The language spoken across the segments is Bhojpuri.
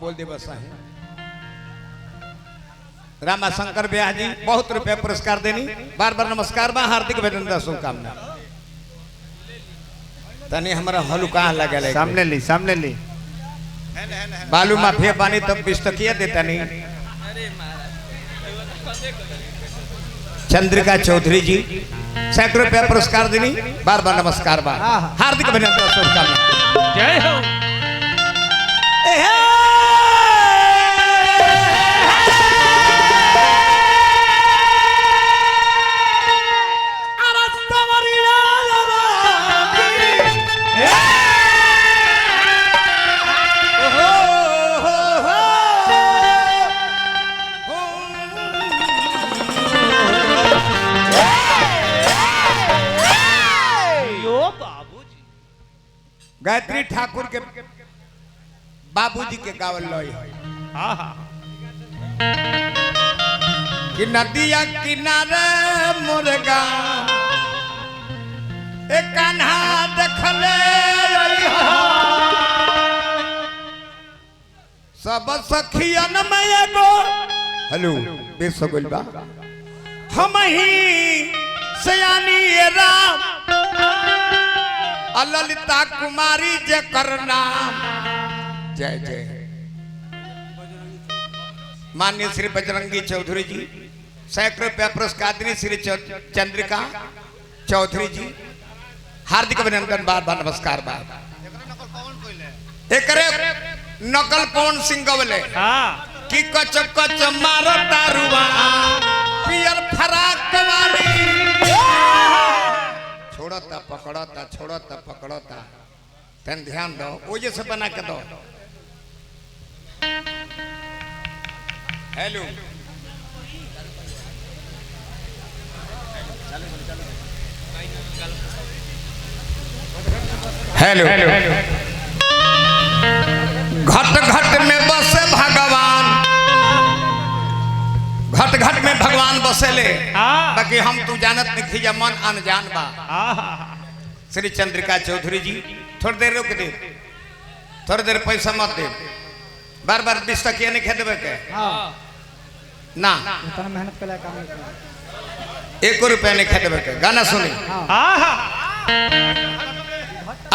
बोल दे बस है रामा शंकर ब्याह जी बहुत रुपया पुरस्कार देनी बार बार नमस्कार बा हार्दिक अभिनंदन शुभकामना तनी हमारा हलुका लगा सामने ली बालू माफिया पानी तब 20 टकिया देता नहीं चंद्रिका चौधरी जी सैकड़ों रुपया पुरस्कार देनी बार बार नमस्कार बा हार्दिक अभिनंदन शुभकामना जय हो गायत्री ठाकुर के बाबूजी के गावल लोई कि नदिया किनारे मुर्गा एक कान्हा देखले सब सखियन में एगो हेलो बेस गोल बा हम ही सयानी राम ललिता कुमारी जय करना जय जय माननीय श्री बजरंगी चौधरी जी सैकड़ों रुपया पुरस्कार देनी श्री चंद्रिका चौधरी जी हार्दिक अभिनंदन बार बार नमस्कार बार एक नकल कौन सिंह गवले कि कच कच मारो तारुआ पियर फराक वाली छोड़ता पकड़ता तन ध्यान दो ओजे से बना के दो हेलो हेलो घट घट में बसे भगवान घट घट में भगवान बसेले बाकी हम तू जानत नहीं जा मन अनजान बा श्री चंद्रिका चौधरी जी थोड़ी देर रुक दे थोड़ी देर पैसा मत दे बार बार 20 टकिया नहीं खे देवे के ना इतना मेहनत कला काम 1 रुपया नहीं खे देवे के गाना सुनी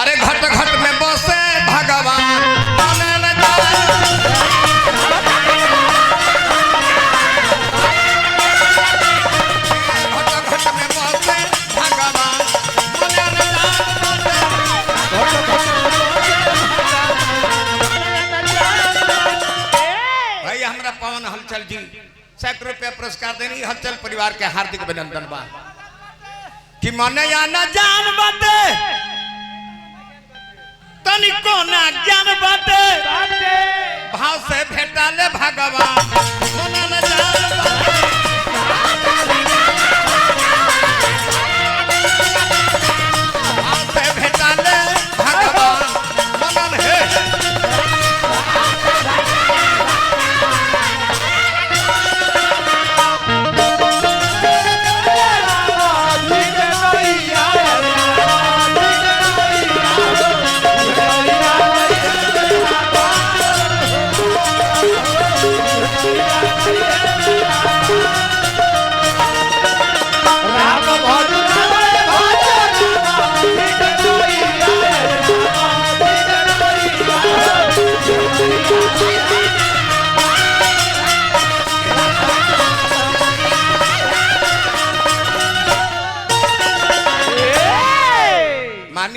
अरे घट घट में बसे भगवान पवन हलचल जी सैकड़ों रुपया पुरस्कार देनी हलचल परिवार के हार्दिक अभिनंदन बा कि मने या न जान बाटे तनिको ना ज्ञान बाटे भाव से भेटाले भगवान मने न जान बाटे भाव से भेटाले भगवान मनन हे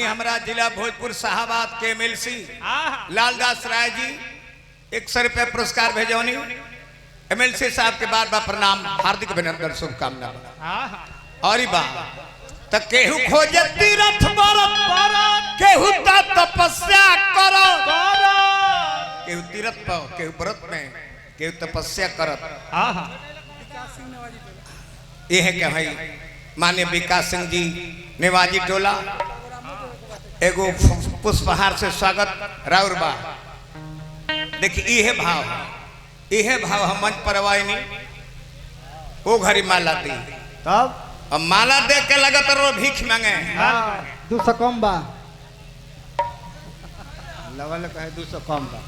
हमारा जिला भोजपुर शाहबाद के एमएलसी लालदास राय जी 100 रुपया पुरस्कार भेजौनी एमएलसी साहब के बार बार प्रणाम हार्दिक अभिनंदन शुभकामना और त केहू खोजे तीर्थ बरत केहू तपस्या करो केहू तीर्थ पर केहू व्रत में केहू तपस्या करत ये है क्या भाई माननीय विकास सिंह जी नेवाजी टोला एगो पुष्पहार से स्वागत राउर बा देखिए यह भाव हम मंच पर आवाई वो घड़ी माला दी तब अब माला दे के लगत रो भीख मांगे 200 कम बा लेवल कहे 200 कम बा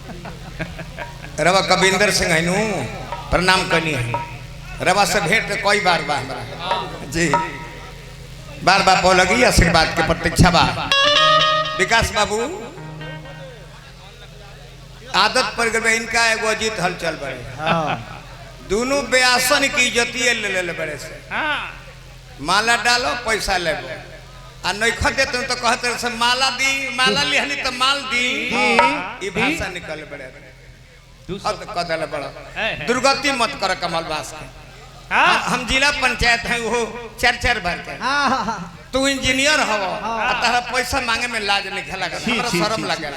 रवा कविंदर सिंह है नु प्रणाम करनी है रवा से भेंट कोई बार बा हमरा जी बार बार बोलगी आशीर्वाद के प्रतीक्षा बा विकास बाबू आदत पर गए इनका एगो अजीत हलचल बड़े दोनों बेआसन की इज्जती ले बड़े से माला डालो पैसा ले आ नइखा देते तो कहते से माला दी माला लिहनी तो माल दी ई भाषा निकल बड़े हद कदल बड़ा दुर्गति मत कर कमल बास के हम जिला पंचायत हैं वो 4 बार के तू इंजीनियर हो तारा पैसा मांगे में लाज नहीं खेला हमरा शर्म लगे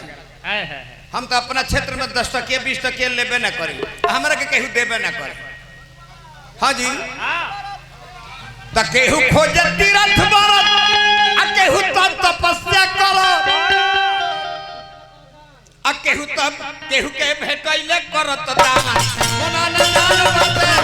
हम तो अपना क्षेत्र में 10 टकिया 20 टकिया लेबे ना करी हमरा के केहू देबे ना करे हाँ जी त केहू खोजे तीरथ बरत आ केहू तब तपस्या करो आ केहू तब केहू के भेटैले करत दामन मोना न जान बाते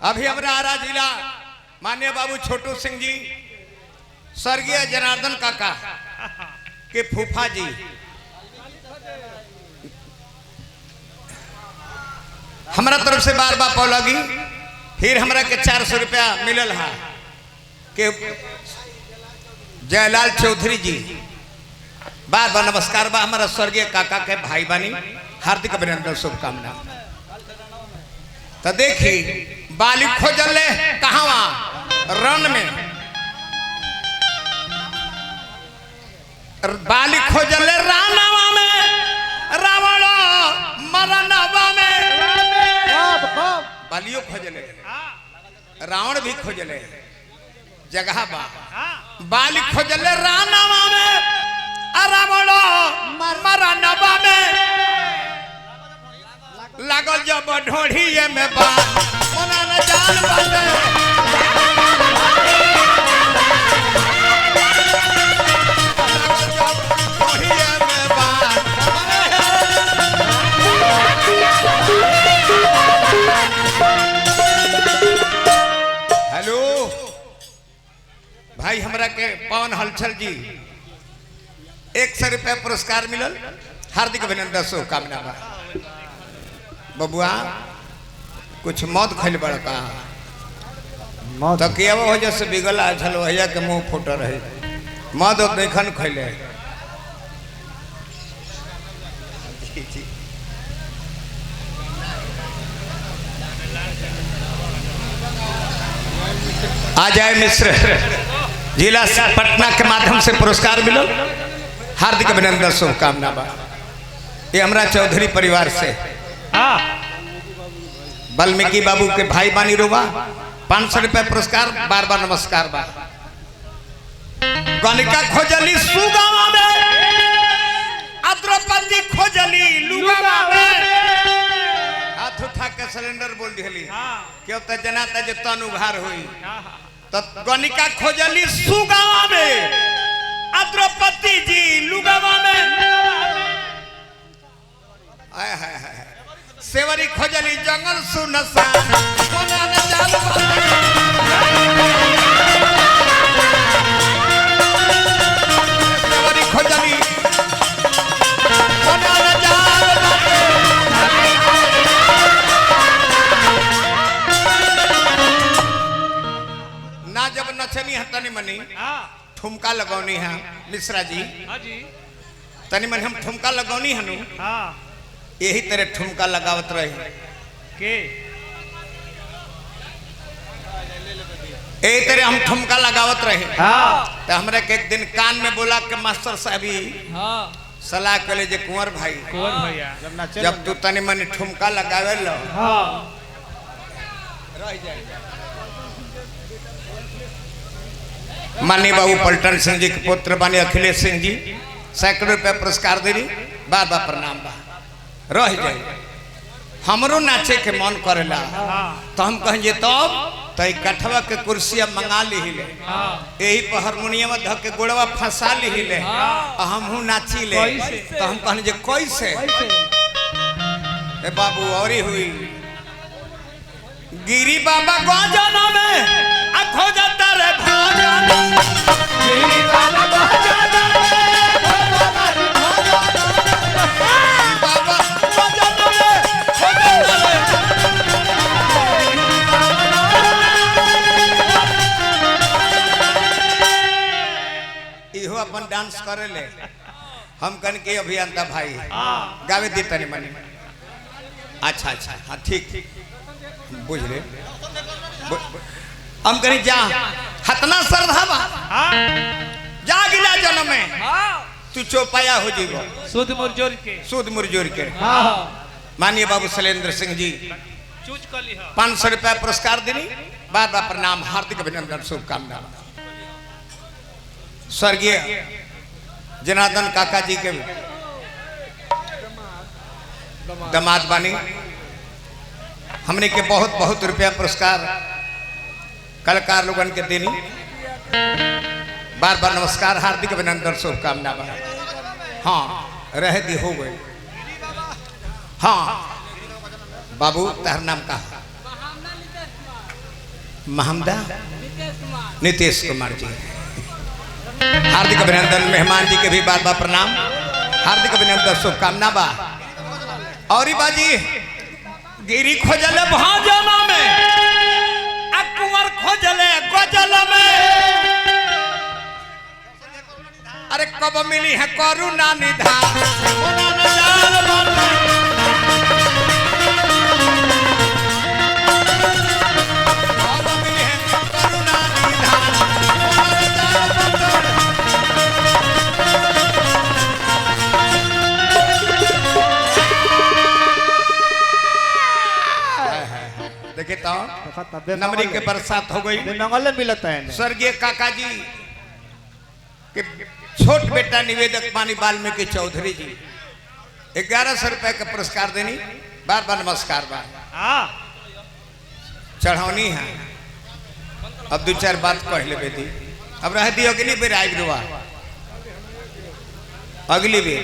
अभी हमारा आरा जिला माननीय बाबू छोटू सिंह जी स्वर्गीय जनार्दन काका के फूफा जी हमारा तरफ से बार बार पौलगी फिर हमरा के 400 रुपया मिलल है के जयलाल चौधरी जी बार बार नमस्कार बा हमारा स्वर्गीय काका के भाई बानी हार्दिक अभिनंदन शुभकामना तो देखी बाली खोजले कहावा रन में बाली खोजले रानवा में रावण मरनवा में बालियो खोजले रावण भी खोजले जगह बा बाली खोजले रानवा में रावण मरनवा में लागल जब ढोढ़िए में बात मोना न जान बाटे ढोढ़िए में बात हेलो भाई हमरा के पवन हलचल जी 100 रुपया पुरस्कार मिलल हार्दिक अभिनंदन शुभकामना बा बबुआ कुछ मौत खैल बड़का तो किया हो जैसे बिगला झलवैया के मुंह फूट रहे मौत नहीं खन खैले आ जाए मिश्र जिला पटना के माध्यम से पुरस्कार मिलो हार्दिक अभिनंदन शुभकामना बा ये हमारा चौधरी परिवार से वाल्मीकि बाबू के भाई बानी रोबा 500 रुपया पुरस्कार बार बार नमस्कार बा गणिका खोजली सुगावा में द्रौपदी खोजली लुगावा में हाथ उठा के सिलेंडर बोल दिहली क्यों त जनाता जे तन उघार होई त गणिका खोजली सुगावा में द्रौपदी जी लुगावा में आय हाय हाय सेवरी खोजली जंगल सुनसान कोना न जान सेवरी खोजली कोना न जान ना जब नचनी है तनी मनी ठुमका लगौनी है मिश्रा जी तनी मनी हम ठुमका लगौनी है नु यही तरह ठुमका लगावत रहे के एक तरह हम ठुमका लगावत रहे तो हमरा के एक दिन कान में बोला के मास्टर साहबी सलाह कले जे कुंवर भैया जब तू तनी मनी ठुमका लगावे लो माननीय बाबू पलटन सिंह जी के पुत्र बने अखिलेश सिंह जी सैकड़ों रुपया पुरस्कार देनी बार बार प्रणाम बा रह जाए हमरो नाचे के मन करेला तो हम कहेंगे तब तो कठवा के कुर्सिया मंगा ली ले यही पर हारमोनियम धक के गोड़वा फंसा ली ले हमहू नाची ले तो हम कहेंगे कैसे बाबू और हुई गिरी बाबा गजना में आखो जाता रे भाजन गिरी बाबा गजना में बाबा गजना में इहो अपन डांस करे ले हम कन के अभियंता भाई गावे दी तनी मनी अच्छा अच्छा हाँ ठीक बुझ ले हम कहीं जा हतना श्रद्धा बा जा गिला जन्म में तू चौपाया हो जीवो सुध मुरजोर के माननीय बाबू शैलेंद्र सिंह जी 500 रुपया पुरस्कार देनी बार बार प्रणाम हार्दिक अभिनंदन शुभकामना स्वर्गीय जनार्दन काका जी के दामाद बानी हमने के बहुत बहुत रुपया पुरस्कार कलाकार लोगन के देनी बार बार नमस्कार हार्दिक अभिनंदन शुभकामना हाँ रह दी हो गए हाँ बाबू तार नाम का महमदा नीतीश कुमार जी हार्दिक अभिनंदन मेहमान जी के भी बार बार प्रणाम हार्दिक अभिनंदन शुभकामना बा और बाजी गिरी खोजले भाजना में कुंवर खोजले गजल में अरे कब मिली है करुणा निधान देखे तो नमरी के बरसात हो गई मिलता है स्वर्गीय काका जी के छोट बेटा निवेदक मानी वाल्मीकि चौधरी जी 1100 रुपए का पुरस्कार देनी बार बार नमस्कार बार चढ़ौनी है अब 2-4 बात कह ले बेटी अब रह दी अगली बेर आबि रुआ अगली बेर